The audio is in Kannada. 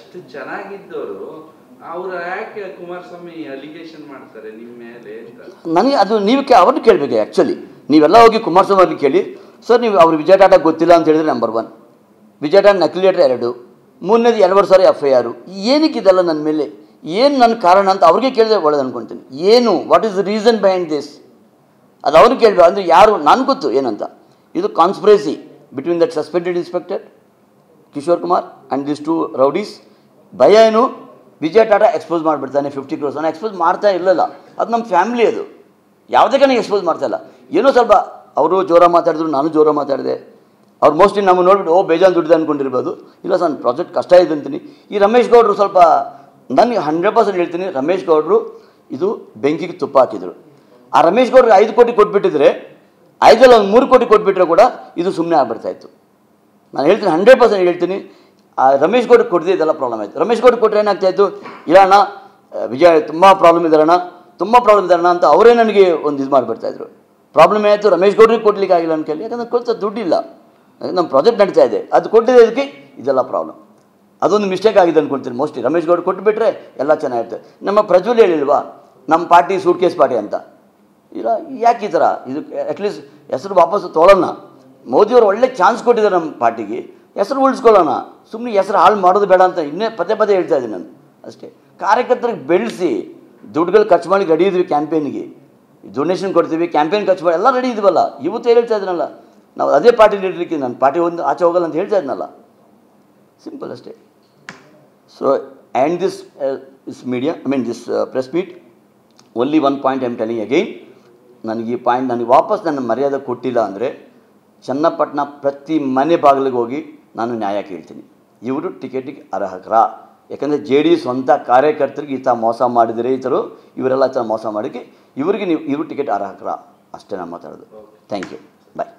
ಅಷ್ಟು ಚೆನ್ನಾಗಿದ್ದವರು ಅವರು ಯಾಕೆ ಕುಮಾರಸ್ವಾಮಿ ಅಲಿಗೇಷನ್ ಮಾಡ್ತಾರೆ ನಿಮ್ಮ ಮೇಲೆ ಅಂತ ನನಗೆ ಅದು ನೀವು ಅವ್ರನ್ನ ಕೇಳಬೇಕು. ಆ್ಯಕ್ಚುಲಿ ನೀವೆಲ್ಲ ಹೋಗಿ ಕುಮಾರಸ್ವಾಮಿ ಅವ್ರಿಗೆ ಕೇಳಿ, ಸರ್ ನೀವು ಅವ್ರು ವಿಜಯ ಟಾಟಾ ಗೊತ್ತಿಲ್ಲ ಅಂತ ಹೇಳಿದ್ರೆ ನಂಬರ್ 1, ವಿಜಯ ಟಾಟಾ ನಕಲಿಯೇಟರ್ 2, ಮೂರನೇದು 2 ವರ್ಷ FIR. ಏನಕ್ಕೆ ಇದೆಲ್ಲ ನನ್ನ ಮೇಲೆ, ಏನು ನನ್ನ ಕಾರಣ ಅಂತ ಅವ್ರಿಗೆ ಕೇಳಿದ್ರೆ ಒಳ್ಳೇದು ಅಂದ್ಕೊಳ್ತೀನಿ. ಏನು, what is the reason behind this, ಅದು ಅವ್ರಿಗೆ ಕೇಳಬೇಕು. ಅಂದರೆ ಯಾರು, ನನಗೆ ಗೊತ್ತು ಏನಂತ. ಇದು conspiracy between that suspended inspector Kishore Kumar and this 2 rowdies. ಭಯ ಏನು, ವಿಜಯ ಟಾಟಾ ಎಕ್ಸ್ಪೋಸ್ ಮಾಡಿಬಿಡ್ತಾನೆ 50 crores. ನಾನು ಎಕ್ಸ್ಪೋಸ್ ಮಾಡ್ತಾ ಇರಲಿಲ್ಲ, ಅದು ನಮ್ಮ ಫ್ಯಾಮಿಲಿ, ಅದು ಯಾವುದೇ ಕಡೆ ಎಕ್ಸ್ಪೋಸ್ ಮಾಡ್ತಾ ಇಲ್ಲ. ಏನೋ ಸ್ವಲ್ಪ ಅವರು ಜೋರ ಮಾತಾಡಿದ್ರು, ನಾನು ಜೋರ ಮಾತಾಡಿದೆ. ಅವ್ರು ಮೋಸ್ಟ್ಲಿ ನಮ್ಮ ನೋಡ್ಬಿಟ್ಟು ಬೇಜಾನ್ ದುಡ್ಡು ಅಂದ್ಕೊಂಡಿರ್ಬೋದು. ಇಲ್ಲ ಸರ್, ನನ್ನ ಪ್ರಾಜೆಕ್ಟ್ ಕಷ್ಟ ಇದೆ ಅಂತೀನಿ. ಈ ರಮೇಶ್ ಗೌಡರು ಸ್ವಲ್ಪ, ನನಗೆ 100% ಹೇಳ್ತೀನಿ, ರಮೇಶ್ ಗೌಡರು ಇದು ಬೆಂಕಿಗೆ ತುಪ್ಪ ಹಾಕಿದರು. ಆ ರಮೇಶ್ ಗೌಡ್ರಿಗೆ 5 ಕೋಟಿ ಕೊಟ್ಬಿಟ್ಟಿದ್ರೆ, 5ರಲ್ಲಿ ಒಂದು 3 ಕೋಟಿ ಕೊಟ್ಬಿಟ್ರೆ ಕೂಡ ಇದು ಸುಮ್ಮನೆ ಆಗ್ಬಿಡ್ತಾಯಿತ್ತು. ನಾನು ಹೇಳ್ತೀನಿ, 100% ಹೇಳ್ತೀನಿ. ಆ ರಮೇಶ್ ಗೌಡ್ರಿಗೆ ಕೊಡದೆ ಇದೆಲ್ಲ ಪ್ರಾಬ್ಲಮ್ ಆಯಿತು. ರಮೇಶ್ ಗೌಡ್ರಿಗೆ ಕೊಟ್ಟರೆ ಏನಾಗ್ತಾಯಿತ್ತು, ಇಲ್ಲ ಅಣ್ಣ ವಿಜಯ್ ತುಂಬ ಪ್ರಾಬ್ಲಮ್ ಇದ್ದಾರಣ್ಣ, ತುಂಬ ಪ್ರಾಬ್ಲಮ್ ಇದ್ದಾರಣ್ಣ ಅಂತ ಅವರೇ ನನಗೆ ಒಂದು ಇದು ಮಾಡಿಬಿಡ್ತಾಯಿದ್ರು. ಪ್ರಾಬ್ಲಮ್ ಏನಾಯಿತು, ರಮೇಶ್ ಗೌಡ್ರಿಗೆ ಕೊಡ್ಲಿಕ್ಕೆ ಆಗಿಲ್ಲ ಅಂತ ಕೇಳಿ, ಯಾಕಂದರೆ ಕೊಡ್ತಾ ದುಡ್ಡಿಲ್ಲ, ನಮ್ಮ ಪ್ರಾಜೆಕ್ಟ್ ನಡೀತಾ ಇದೆ, ಅದು ಕೊಟ್ಟಿದ್ದಕ್ಕೆ ಇದೆಲ್ಲ ಪ್ರಾಬ್ಲಮ್. ಅದೊಂದು ಮಿಸ್ಟೇಕ್ ಆಗಿದೆ ಅಂದ್ಕೊಳ್ತೀನಿ ಮೋಸ್ಟ್ಲಿ. ರಮೇಶ್ ಗೌಡ್ ಕೊಟ್ಟುಬಿಟ್ರೆ ಎಲ್ಲ ಚೆನ್ನಾಗಿರ್ತದೆ. ನಮ್ಮ ಪ್ರಜ್ವಲ್ ಹೇಳಿಲ್ವಾ, ನಮ್ಮ ಪಾರ್ಟಿ ಸೂಟ್ ಕೇಸ್ ಪಾರ್ಟಿ ಅಂತ. ಇಲ್ಲ, ಯಾಕೆ ಈ ಥರ, ಇದು ಅಟ್ಲೀಸ್ಟ್ ಹೆಸರು ವಾಪಸ್ಸು ತೊಗೊಳ್ಳೋಣ. ಮೋದಿಯವರು ಒಳ್ಳೆ ಚಾನ್ಸ್ ಕೊಟ್ಟಿದ್ದಾರೆ ನಮ್ಮ ಪಾರ್ಟಿಗೆ, ಹೆಸರು ಉಳಿಸ್ಕೊಳ್ಳೋಣ. ಸುಮ್ಮನೆ ಹೆಸರು ಹಾಳು ಮಾಡೋದು ಬೇಡ ಅಂತ ಇನ್ನೇ ಪದೇ ಹೇಳ್ತಾ ಇದ್ದೀನಿ ನಾನು ಅಷ್ಟೇ. ಕಾರ್ಯಕರ್ತರಿಗೆ ಬೆಳೆಸಿ, ದುಡ್ಡುಗಳು ಖರ್ಚು ಮಾಡಿ ರೆಡಿ ಇದ್ವಿ, ಕ್ಯಾಂಪೇನಿಗೆ ಡೊನೇಷನ್ ಕೊಡ್ತೀವಿ, ಕ್ಯಾಂಪೇನ್ ಖರ್ಚು ಮಾಡಿ ಎಲ್ಲ ರೆಡಿ ಇದ್ವಲ್ಲ. ಇವತ್ತು ಹೇಳ್ತಾ ಇದ್ದೀನಲ್ಲ, ನಾವು ಅದೇ ಪಾರ್ಟಿಲಿ ಇರಲಿಕ್ಕೆ, ನಾನು ಪಾರ್ಟಿ ಒಂದು ಆಚೆ ಹೋಗಲ್ಲ ಅಂತ ಹೇಳ್ತಾ ಇದ್ನಲ್ಲ, ಸಿಂಪಲ್ ಅಷ್ಟೇ. So and this media, this press meet, only 1 point I am telling again. ನನಗೆ ಈ ಪಾಯಿಂಟ್ ನನಗೆ ವಾಪಸ್ ನನ್ನ ಮರ್ಯಾದೆ ಕೊಟ್ಟಿಲ್ಲ ಅಂದರೆ ಚನ್ನಪಟ್ಟಣ ಪ್ರತಿ ಮನೆ ಬಾಗಿಲಿಗೆ ಹೋಗಿ ನಾನು ನ್ಯಾಯ ಕೇಳ್ತೀನಿ. ಇವರು ಟಿಕೆಟಿಗೆ ಅರ್ಹಕರ, ಯಾಕಂದರೆ JDS ಸ್ವಂತ ಕಾರ್ಯಕರ್ತರಿಗೆ ಈ ಥರ ಮೋಸ ಮಾಡಿದರೆ, ಇವರೆಲ್ಲ ಈ ಥರ ಮೋಸ ಮಾಡೋಕ್ಕೆ ಇವ್ರಿಗೆ ಇವರು ಟಿಕೆಟ್ ಅರ್ಹಕರ, ಅಷ್ಟೇ ನಾನು ಮಾತಾಡೋದು. Thank you, bye.